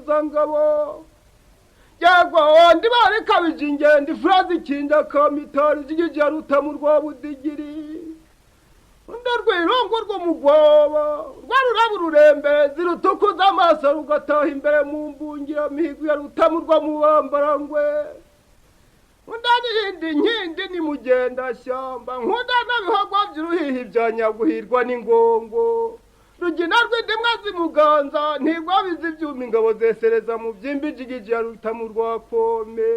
ruzangabo yego ndi bari kabije ingendo ifurazi kinda kamitari zigije rutamu rwa budigiri ndarwirongo rwo mugwaba rwaruraba ururembezi rutukuza amaso rugataha imbere mu mbungira mihigo ya rutamu rwa mubambarangwe ndani nkindi ni mugenda shyamba nkunda n'abihogwa by'uruhihi bya nyaguhirwa n'ingongo rugina rw'indimwa zimuganza ntigwabizi ibyuma ingabo zesereza mu byimbijigije ya rutamu rwa kome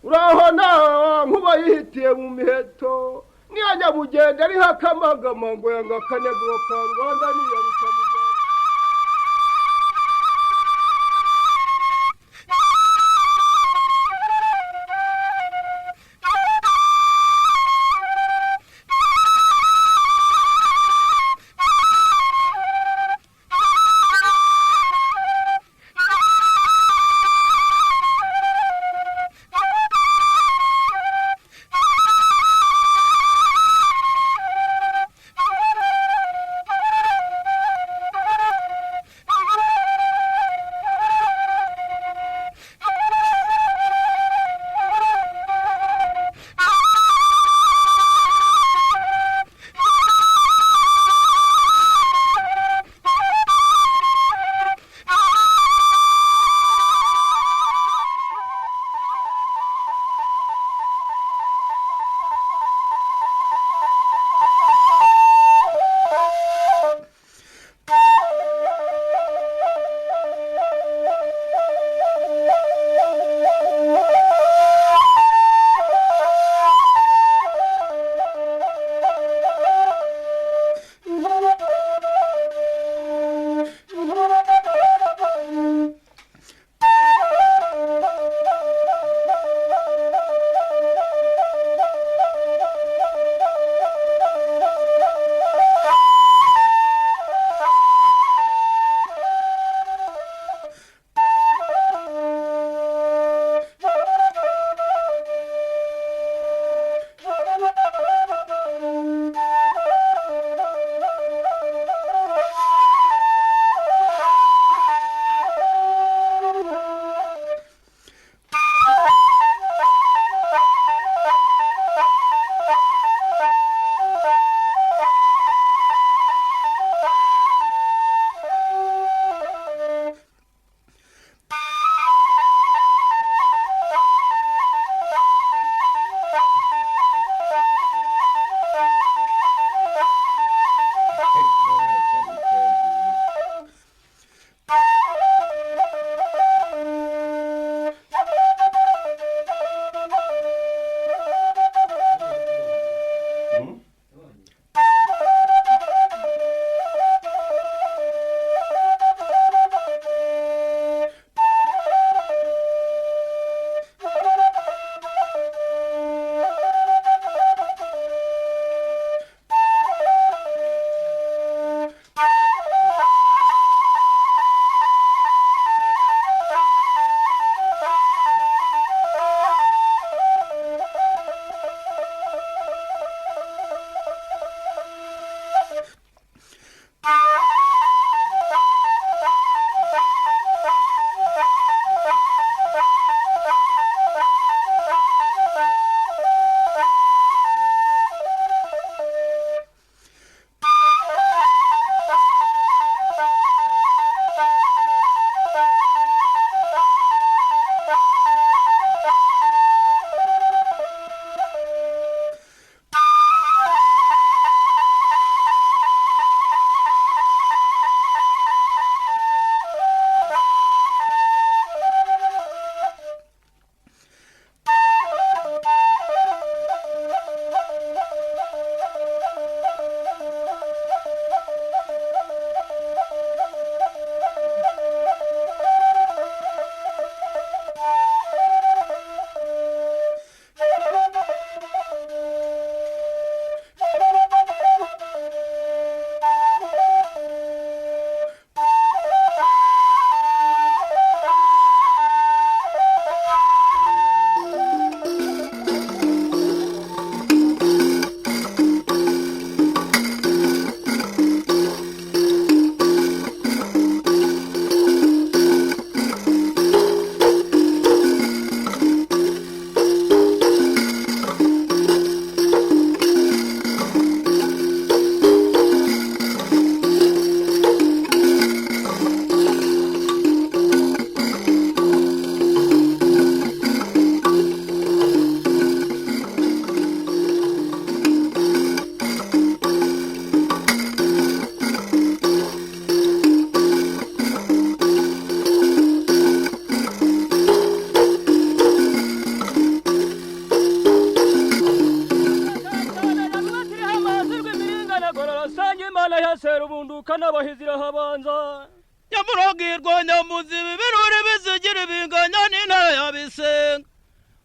uraho nawe nkuba yihitiye mu miheto niyo nyamugenda ariho akamagama ngo yanga akanyaguro ka rubanda niyo rutamu rwa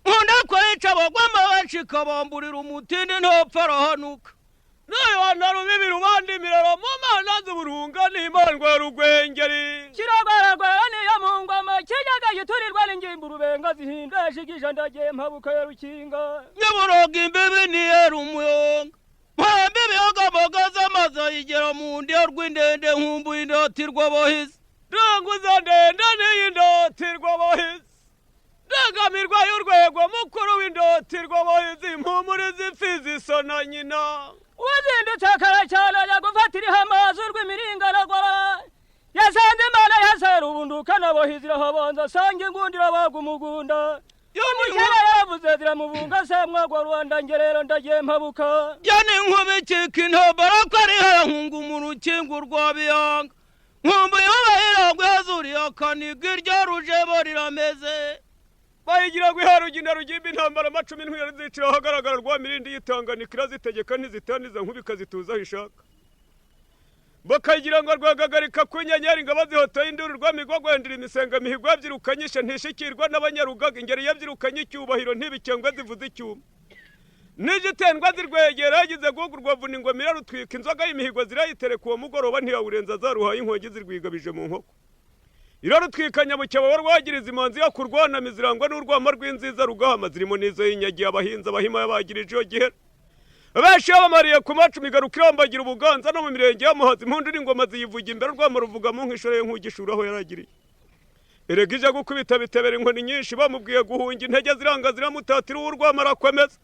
nkunda kwica abagwama benshi kabamburira umutindi ntopfa arahanuka n'ayana rubibi rubandi miraro mu mana z'uburunga n'imandwa rugwengeri kiragwaragwara niyo mu ngoma kijyaga giturirwa n'ingimbu rubenga zihinda shigisha ndagiye mpabuka ya rukinga nyaburoga imbibi niyera umuyonga mpambi ibiyogaboga z'amazi ayigera mu ndiyo rw'indende nkumbuye indotirwa bohizi ranguza ndende n'iyindotirwa bohizi ndangamirwa y'urwego mukuru w'indotirwa bohizi impumure z'imfizi isona nyina uzindutse kare cyane ajya gufatira amazi urw'imiringa aragora yasanze imana yasera ubunduka nabohizi irahabanza asanga ingundira baga umugunda umukera yavuze ziramubunga se mwagwa rwanda ngerero ndagiye mpabuka yani nkubikika intobara ko ari harahunga mu rukingo rwa biyanga nkumbuye bahiragwe hazuriye akaniga iryo rujebo rirameze bayigira gwiharugina rugimba intambara amacumi ntwira zicira ahagaragara rwa mirindi yitanganika irazitegeka ntizitaniza nkubika zituzaho ishaka bakagira ngo rwagagarika ku nyenyeri ngo bazihotoye induru rwamigwa gwendira imisenga mihigo yabyirukanyisha ntishikirwa n'abanyarugaga ingeri yabyirukanye icyubahiro ntibikengwa zivuze icyuma n'igitendwa zirwegera yagize guhugurwa vuna ingoma irarutwika inzoga y'imihigo zirayitereka uwo mugoroba ntiyawurenza zaruhaye inkongi zirwigabije mu nkoko irarutwikanya bukeba wa rwagiriza imanzi yo kurwanamiza zirangwa n'urwamo rw'inziza rugahama zirimo n'izo y'inyagiye abahinzi abahima yabagirije iyo gihera benshi babamariye ku macumi garukira bambagira ubuganza no mu mirenge y'amuhazi impundu n'ingoma ziyivuga imbere urwamo ruvuga mu nkishoreye nk'ugishura aho yaragiriye erega ije gukubita bitebera inkoni nyinshi bamubwiye guhunga intege ziranga ziramutatira urwamo arakomeza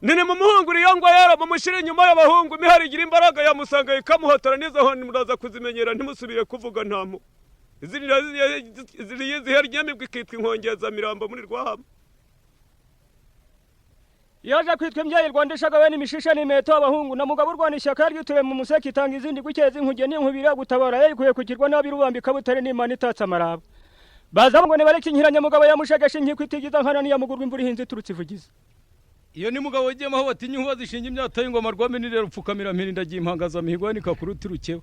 nini mu muhungu uriyo ngo yera mumushyire inyuma y'abahungu imihari igira imbaraga yamusanga ikamuhotora n'izo honi muraza kuzimenyera ntimusubire kuvuga ntamu zihera inyamibwa ikitwa inkongezamirambo muri rwahama yaje kwitwa imbyeyi rwandishaga bene imishisha n'imeto abahungu na mugabo urwana ishyaka ryutuye mu museke itanga izindi gukeza inkuge n'inkubira gutabara yayikuye kugirwa nabi rubambika butare n'imana itatse amaraba baza ngo nibareke inkiranya mugabo yamushagasha inkiko itigiza nkana niyamugurwa imvura ihinze iturutse ivugiza iyo ni mugabo ugiyemo aho batinya inkuba zishinga imyata y'ingoma rwame nirera upfukamira mpinda agiye impangaza mihigo yanika ku ruti rukeba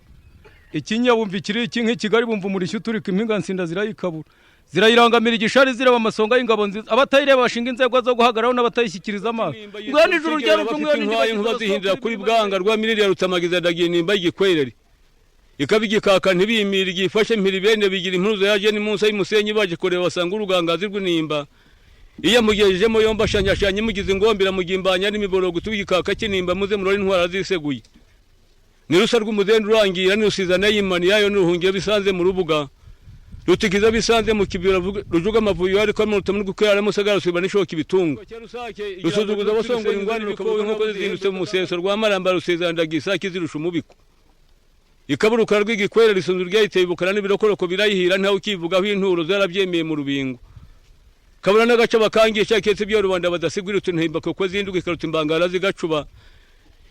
ikinya bumva ikiri iki nk'ikigali bumva umurishyo uturika impinga nsinda zirayikabura zirayirangamira igishari ziraba amasonga y'ingabo nziza abatayireba bashinga inzego zo guhagararaho n'abatayishyikiriza amaso ngwani ijuru rya rucumwe inkuba zihindira kuri bwanga rwa miriri ya rutamagiza ndagiye nimba y'igikwerere ikaba igikaka ntibimira igifashe mpiri bene bigira impuzo yaje n'imunsi y'umusenyi baje kureba basanga urugangazi rw'inimba iya mugejejemo yomba ashanyashanye mugize ingombera mugimbanya n'imiborogo tubigikaka kinimba muze murore intwara ziseguye nirusa rw'umuzendu urangira nirusizana y'imani yayo n'uruhungiro bisanze mu rubuga rutikiza bisanze mu kibira rujuga amavuyo ariko mu rutamwe rw'ukwera musagara subiba n'ishoka ibitungo rusuzuguza abasongora ingwani rukavuga nk'uko zizindutse mu museso rwa maramba rusezandaga isaki zirusha umubiko ikaburuka rw'igikwera risunzu ryayiteye bukara n'ibirokoroko birayihira ntawe ukivugaho inturo zarabyemeye mu rubingo kabura n'agace bakangisha ketse ibyo rubanda badasigwira utunhimba kuko zinduka ikaruta imbangara zigacuba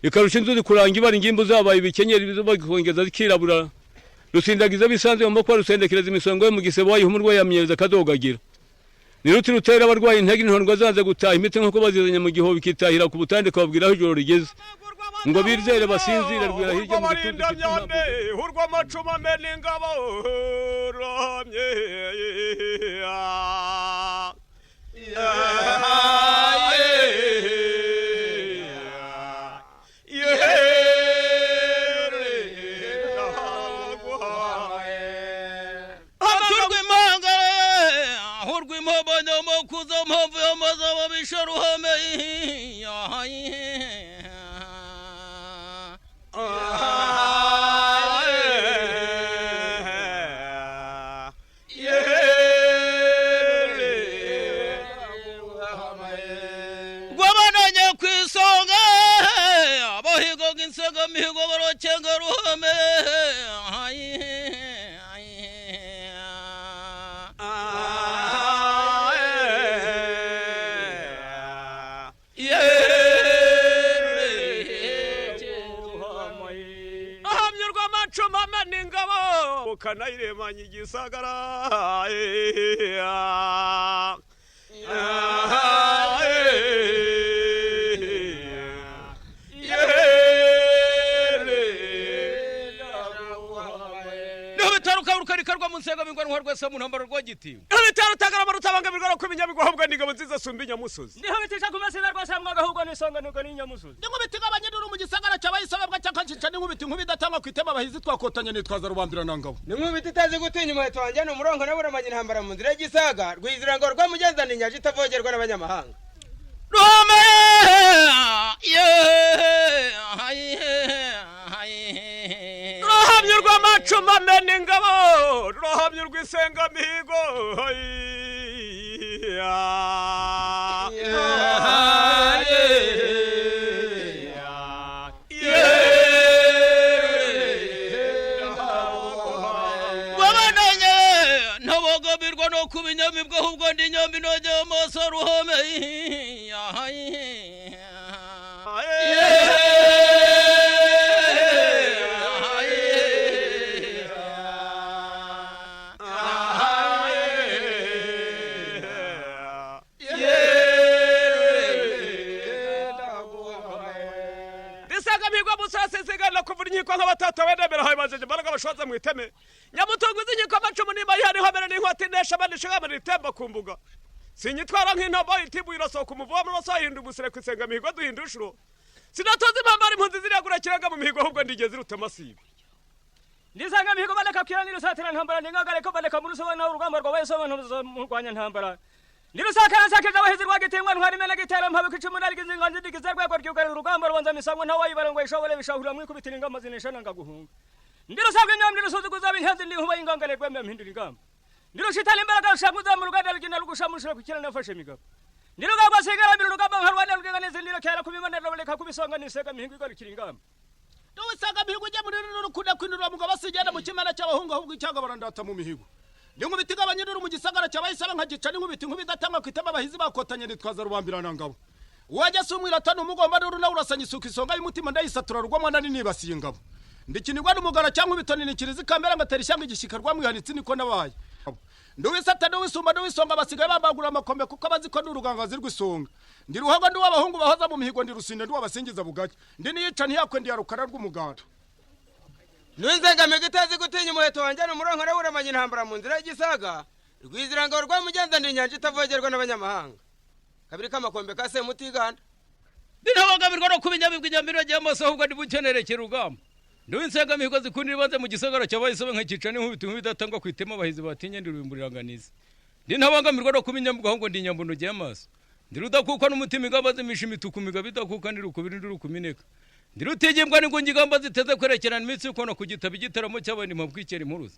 ikarusha inzuzi kuranga ibara ingimbu zabaye ibikenyeri bagikongeza zikirabura rusindagiza bisanze mu mako rusendekereza imisongo yo mu gisebo wayihumurwa yamyeza kadogagira niruti rutera abarwayi intege intondwa zanze gutaha imiti nk'uko bazizanye mu giho bikitahira ku butande kababwiraho ijoro rigeze ngo birzere basinzire rwira hirya mu gitutu hurwa amacuma mene ingabo ramye kanayiremanye igisagara musega bingwa ntwar rwese mu ntambara rwagitiwe ibitaro tagara barutabangamirwa no kubinyamigwa ahubwo ndigabo nziza sumba inyamusozi niho bitisha ku masina rwose mwaga ahubwo nisonganuka n'inyamusozi Ndingubitiga abanyeduru mu gisagara cy'abayisobebwa cyakancica n'inkubiti nk'ubidatanga kwitema abahizi twakotanye nitwaza rubambira nangabo. Ninkubiti itazi gutinya umuheto wanjye n'umurongo naburamanye intambara mu nzira y'igisaga rwizirango rwamugenzana inyaje itavogerwa n'abanyamahanga. Rome Rohamye rw'amacumu amena ingabo rohamye rw'isenga mihigo Wabananye ntabogabirwa no kubinyamibwa ahubwo ndi nyombi nogeye amaso ruhome Sigana kuvura inkiko nk'abatata bedemera haye bajeje mbaraga bashoza mu iteme nyamutungu z'inkiko amacumu nimba yari homera n'inkoti nesha banisha gamara itemba kumbuga sinyitwara nk'intombo itibu irasohoka umuvomo rosahinda umusire kwisenga mihigo duhinda ushuro sinatoze impambara impunzi ziragura kiranga mu mihigo ahubwo ndigeze ruta masibe ndisanga mihigo baleka kiranira satira ntambara ningagare ko baleka mu rusobe na urugamba rwabaye sobantu mu rwanya ntambara Nirusakana sakeje abahizi rwagitingwa ntwari mena gitera mpabe kicumi nari gizinganze digize rwego ryugara urugamba rwanza misango ntawe yibarangwa ishobole bishahura mu ikubitira ingamba zinesha nanga guhunga Ndirusabwe nyamwe rusuzuguza binyanze ndi huba ingangane rwembe mpindira ingamba Ndirushitana imbaraga rushakuza mu ruganda rugina rugushamushira kukira nafashe migabo Ndirugagwa sigara mbiri rugamba nkarwana ruganeze ndiro kera kubimana robeleka kubisonga nisega mihingo igarukira ingamba Duwisaga mihigo je muri rukunda kwinurwa mugabo sigenda mu kimana cy'abahungu ahubwo icyaga barandata mu mihigo Ndingubitiga abanyeduru mu gisagara cy'abayisaba nkagica n'inkubiti nk'ubidatanga kwitema abahizi bakotanye nitwaza rubambira nangabo Uwaje sumwira tano umugomba ruru na urasanya isuka isonga y'umutima ndayisatura rugwa mwana nibasiye ingabo Ndikinirwa n'umugara cyangwa ibitoni nikirizi kamera ngatera ishyanga igishika rwamwihanitse niko nabaye Nduwisata nduwisumba nduwisonga basigaye bambagura amakombe kuko abaziko n'uruganga zirwisonga Ndiruhago ndi w'abahungu bahoza mu mihigo ndirusinde ndi wabasingiza bugake ndi niyica ntiyakwe ndi yarukara rw'umuganda Nunzenga itazi gutinya umuheto wanjye n'umurongo naburamanye intambara mu nzira y'igisaga rwizirango rwamugenzana inyaje itavogerwa n'abanyamahanga kabiri k'amakombe ka Semutiganda Ndinabagabirwa no kubinyamibwa inyambiro ry'amaso ahubwo ndi bukenerekera urugamba Nduwinsenga mihigo zikundira ibanze mu gisagara cy'abayisobe nkakica n'inkubiti nk'ibidatangwa kwitema abahizi batinye ndirumburiranganiza Ndinabangamirwa no kubinyamibwa ahubwo ndi nyambuno ry'amaso Ndirudakuka n'umutima ingamba zimisha imituku migabo idakuka ndirukubiri ndirukumineka Ndirutigimbwa n'ingungi ingamba ziteze kwerekerana imitsi uko no kugitaba igitaramo cy'abandi mabwikera impuruza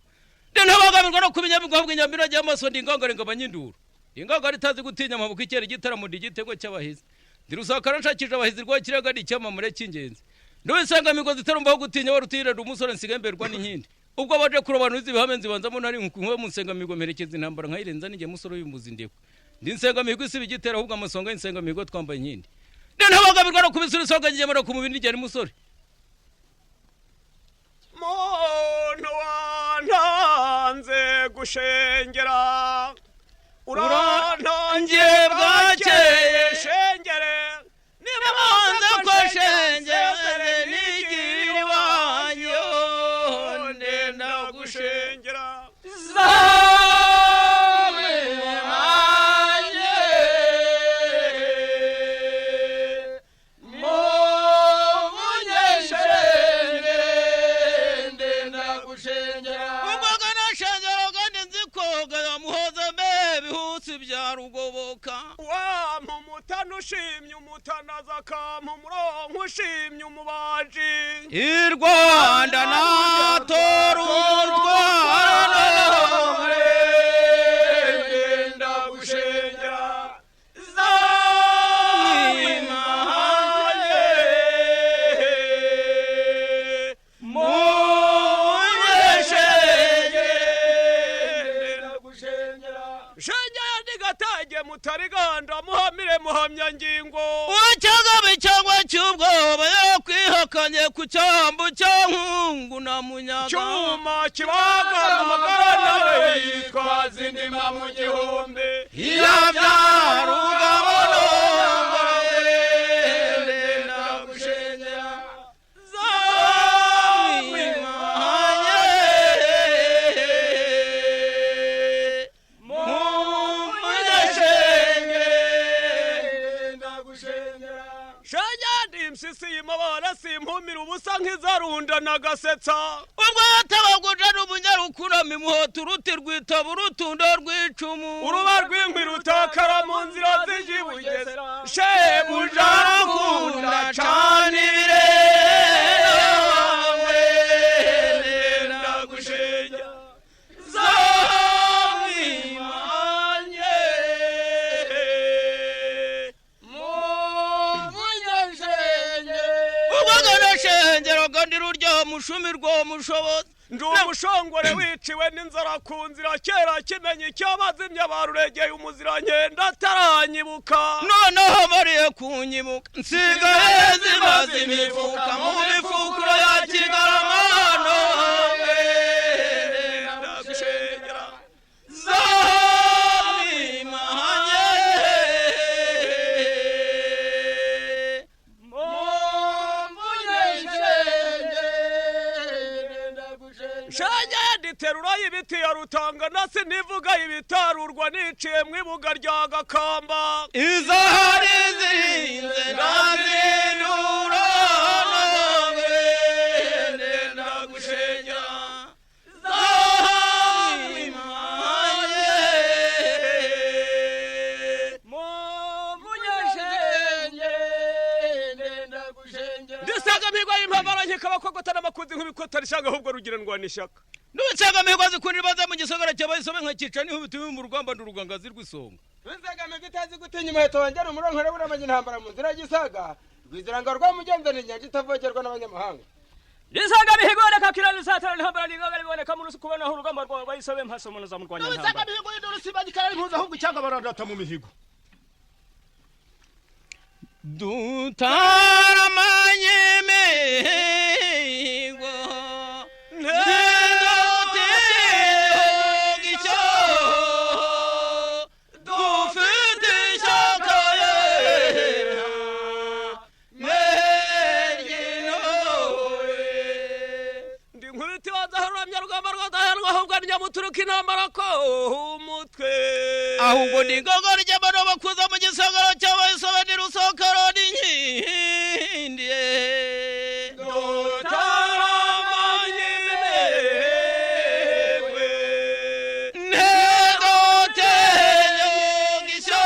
Ndinabangamirwa no kubinyamibwa ahubwo inyambiro ry'amaso ndingangare ngabanyinduru Ingangare itazi gutinya mabwikera igitaramo ndigitego cy'abahizi Ndirusakara nshakije abahizi rwakiraga n'icyamamare cy'ingenzi Nduwisanga migozi terumbaho gutinya warutirira umusore nsigemberwa n'inkindi ubwo baje kurobanura izibihame nzibanzamo nari nkuwe mu nsenga migo merekeza intambara nkayirenza n'inge musore y'imbuzi ndeko ndi nsenga migo isi bigitera ahubwo amasonga y'insenga migo twambaye inkindi Ndinabagabirwa no kubisura isonga ngemera ku mubiri n'igeri musore Muntu wantanze gushengera urantangiye bwakeye shengere nibanze ko shengere nigiri wanyu ndenda gushengera zawe anye mo munyeshengere ndenda gushengera ubwo na shengera kandi nzikoga yamuhoza mbe bihutsi bya rugoboka Umutana ushimye umutanaza akampa umurongo ushimye umubaji I Rwanda natora umutwaro ndenda gushengera zawe mahanye munyeshengere ndenda gushengera shengera ndigatage mutariganda muhamire muhamya ngingo Ucyagabe cyangwa cy'ubwoba yakwihakanye ku cyambu cy'ankungu na munyaga cyuma kibagara amagara nawe yitwaza indima mu gihumbi yabyara ugabano ndenda gushengera zawe mahanye impyisi y'imabara simpumira ubusa nk'izarunda nagasetsa ubwo yatabaguja n'umunyarukuramo imuhota uruti rwitaba urutunda rw'icumu uruba rw'inkwi rutakara mu nzira z'ijibugeze shebuja arakunda cane ibirewe ndagushenya zamwimanye shengero ndi rurya mushumi rwo mushobozi ndi umushongore wiciwe n'inzara ku nzira kera kimenye icyabazimya baruregeye umuziranyendi ataranyibuka noneho mariye kunyibuka nsigaye zimaze imifuka mu mifukuro ya kigaramano ndagushengera zamwimanye shanya yaditerura y'ibiti ya rutangana sinivuga ibitarurwa niciye mu ibuga rya gakamba izahari zirinze ndazinura ndagushenya ndisaga migwa y'impamara nk'ikabakogota n'amakuzi nk'ibikota rishanga ahubwo rugira ndwana ishyaka nutsaga migwa zikundira baza mu gisagara cy'abayisobe nkakica niho bituye mu rugamba ndurugangazi rw'isonga nutsaga migwa itazi gutinya umuheto wanjyana umuronkore w'uramanya intambara mu nzira y'igisaga rwiziranga rwamugenzana inyanja itavogerwa n'abanyamahanga Lisaga mihigo reka kirani satara ntambara ningaga liboneka mu rusu kubona urugamba rwa bayisobe mpaso mu za murwanya ntambara Nusanga mihigo y'indoro sibagikara impuza ahubwo cyangwa barandata mu mihigo dutaramanye mihigo ntidutigisho dufite ishyaka ndi nkubiti wazaharuramya rugamba rwadahanwa ahubwo nyamuturuka intambara ko umutwe ahubwo ni ngogo ry'abana bakuza mu gisagara cy'abayisobe ni rusokoro n'inkindi dutaramanye mehwe ntedotegisho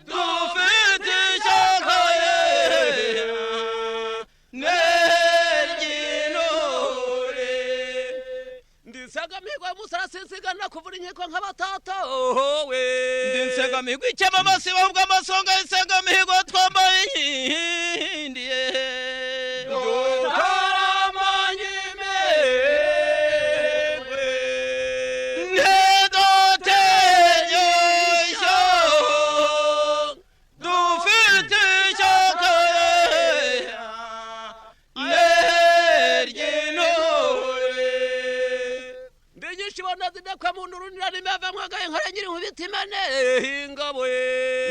dufite ishyaka neryinore ndisaga migwa y'umusara sinsigana kuvura inkiko nk'abatatowe ndinsegamigwa icyamamasi bahubwa amasonga y'insegamihigwa twambaye inkindi dutaramanye mehwe ntedotegisho dufite ishyaka neryinore ndigisha ibona zidakwa mu nurunira nimeva mwagaye nkore nyiri nkubita imene ingabo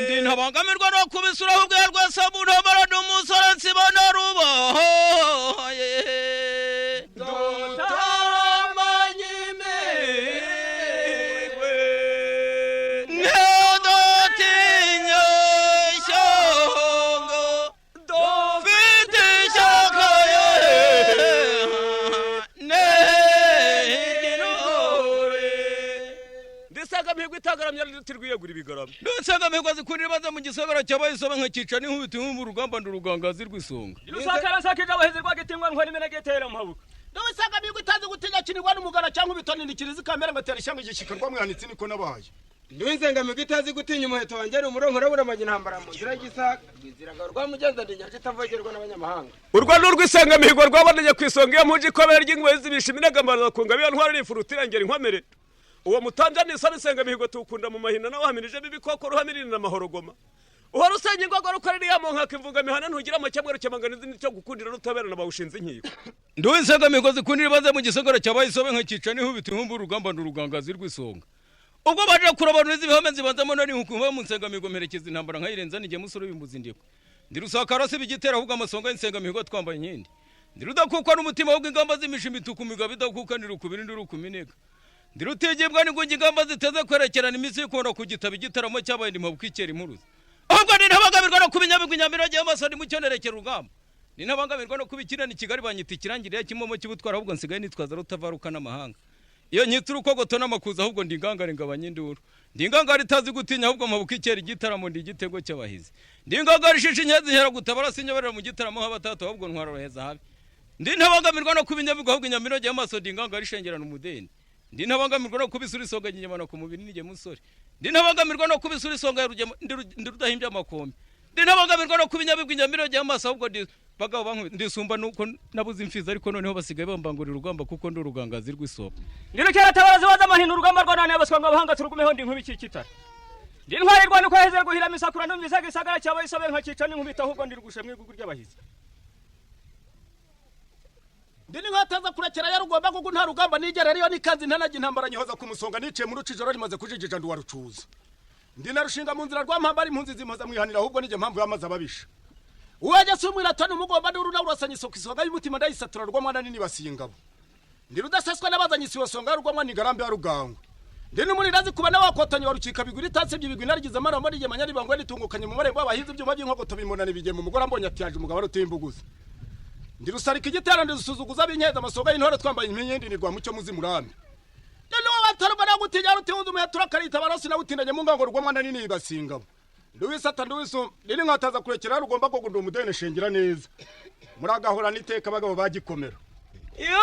ndi ntabangamirwa no kubisura ahubwo rwese mu ntambara n'umusore nsibona rubahoye dutaramanye mehwe ntedotinya ishyongo dufite ishyaka neryinore ndisaga mihigwa itagaramya riti rwiyegura ibigarama nusanga mihigwa zikundira baza mu gisagara cy'abayisobe nkakica n'inkubiti mu rugamba ndurugangazi rw'isonga Lusakara sakija abahizi rwagitingwa ntwari imenegitera mu mabuga Nusanga mihigo itazi gutinya kinirwa n'umugara cyangwa ibitoni nikirizi kamera ngatera ishyanga igishikarwa mwanitsi niko nabaye nutsaga migwa itazi gutinya umuheto wanjyana umuronkore w'uramanya intambara mu nzira y'igisaga rwiziranga rwamugenzana inyanja itavogerwa n'abanyamahanga urwa n'urw'isenga mihigo rwaboneye ku isonga iyo muji ikomere ry'ingwe zibisha iminagambara kunga biyo ntwari rifuruta irengera inkomere uwo mutanjani isa n'isenga mihigo tuwukunda mu mahina nawe hamirijemo ibikoko ruhamirira n'amahorogoma uhora usenya ingwagwa rukorera iya monkaka imvuga mihana ntugira amakemwero cy'amanganizi n'icyo gukundira n'utabera na bawushinze inkiko nduwisangamigo zikundira baza mu gisagara cy'abayisobe nkakica n'inkubiti mu rugamba ndurugangazi rw'isonga ubwo baje kurobanura izibihome zibanzamo nari hukumva mu nsengamigo mperekeza intambara nkayirenza nijye musore w'imbuzindiko ndi rusakara si bigitera ahubwo amasonga y'insengamigo twambaye inkindi ndi rudakukwa n'umutima ahubwo ingamba zimisha imituku migabo idakukanira ukubiri ndi rukuminega ndi rutigibwa n'ingungi ingamba ziteze kwerekerana iminsi yo kubona ku gitabo igitaramo cyabaye ndi mpabukikera impuruza ahubwo ni ntabangamirwa no kubinyabigwi Nyamironge y'amaso ndi mucyonerekera urugamba ni ntabangamirwa no kubikirana Kigali banyita ikirangirira kimomo cy'ubutwara ahubwo nsigaye nitwaza rutavaruka n'amahanga iyo nyita urukogoto n'amakuza ahubwo ndi ingangare ngabanye induru ndi ingangare itazi gutinya ahubwo mabuka ikera igitaramo ndi igitego cy'abahizi ndi ingangare ishishe inyezi hera gutabara sinyoberera mu gitaramo h'abatatu ahubwo ntwara roheza habi ndi ntabangamirwa no kubinyabigwi ahubwo Nyamironge y'amaso ndi ingangare ishengerana umudeni ndi ntabangamirwa no kubisura isonga nyamana ku mubiri nije musore ndi ntabangamirwa no kubisura isonga ndi rudahimbya amakombe ndi ntabangamirwa no kubinyabigwi Nyamironge y'amaso ahubwo ndi bagabo banku ndisumba nuko nabuze imfiza ariko noneho basigaye bambangurira urugamba kuko ndi urugangazi rw'isopo ndirukera tabazi waza mahino urugamba rwanane abaswanga bahanga turugumeho ndi nkubiki kitara ndi ntwarirwa nuko heze guhira misakura ndumvise gisagara cyabaye isobe nkacica n'inkubita ahubwo ndi rugushe mwigugu ry'abahizi ndini nkataza kurekera ya rugomba kuko nta rugamba nigera rero nikazi ntanaje intambara nyihoza ku musonga niciye mu rucijoro rimaze kujijija ndu warucuza ndi narushinga mu nzira rwampamba ari impunzi zimpoza mwihanira ahubwo nije mpamvu yamaze ababisha uwaje sumwira tani umugomba nduru nawurasanye isoko isonga y'umutima ndayisatura rwa mwana nini basingabo ndi rudaseswa n'abazanye isibo songa rwa mwana igarambe ya rugangwe ndi numuri razi kuba nawakotanye warukika biguri tatse byibigwi narigize maramo nije manyari bangwe nitungukanye mu marembo abahizi byuma by'inkoko tubimona bige mu mugora mbonye atyaje umugabo rutimbuguza ndi rusarika igitera ndi suzuguza binyeza amasoga y'intore twambaye imyenyindi ni rwa mucyo muzi murambi none wabatarwa na gutinya rutinze umuyatura karita barosi na utindanye mu ngango rwa mwana nini basingabo Nduwisata nduwiso nini nkataza kurekera rugomba ko gundo umudene shengera neza muragahora niteka bagabo bagikomera yo